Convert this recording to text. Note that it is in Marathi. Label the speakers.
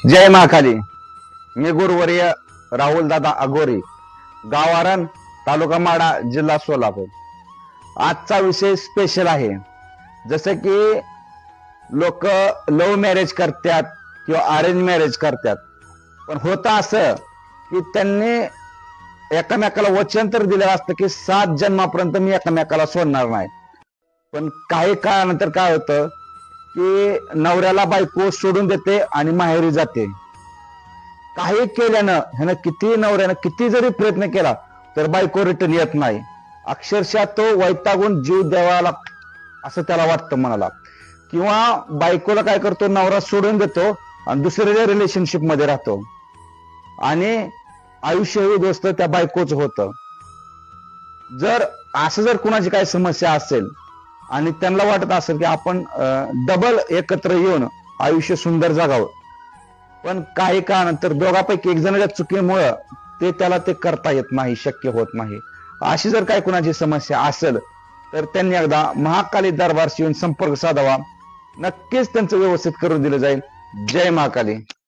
Speaker 1: जय महाकाली. मी गुरुवर्य राहुल दादा अगोरी, गाव आरण, तालुका माडा, जिल्हा सोलापूर. आजचा विषय स्पेशल आहे. जसं की लोक लव्ह मॅरेज करतात किंवा अरेंज मॅरेज करतात, पण होतं असं की त्यांनी एकमेकाला वचन तर दिलेलं असतं की 7 जन्मापर्यंत मी एकमेकाला सोडणार नाही. पण काही काळानंतर काय होतं की नवऱ्याला बायको सोडून देते आणि माहेरी जाते. काही केल्यानं ह्यानं किती नवऱ्यानं किती जरी प्रयत्न केला तर बायको रिटर्न येत नाही. अक्षरशः तो वैतागून जीव द्यावा असं त्याला वाटतं मनाला. किंवा बायकोला काय करतो, नवरा सोडून देतो आणि दुसऱ्या रिलेशनशिप मध्ये राहतो आणि आयुष्यही दोस्त त्या बायकोच होतं. जर असं जर कुणाची काही समस्या असेल आणि त्यांना वाटत असेल की आपण डबल एकत्र येऊन आयुष्य सुंदर जगावं, पण काही काळानंतर दोघांपैकी एक जणाच्या चुकीमुळं त्याला ते करता येत नाही, शक्य होत नाही. अशी जर काही कुणाची समस्या असेल तर त्यांनी एकदा महाकाली दरबारशी येऊन संपर्क साधावा. नक्कीच त्यांचं व्यवस्थित करून दिलं जाईल. जय महाकाली.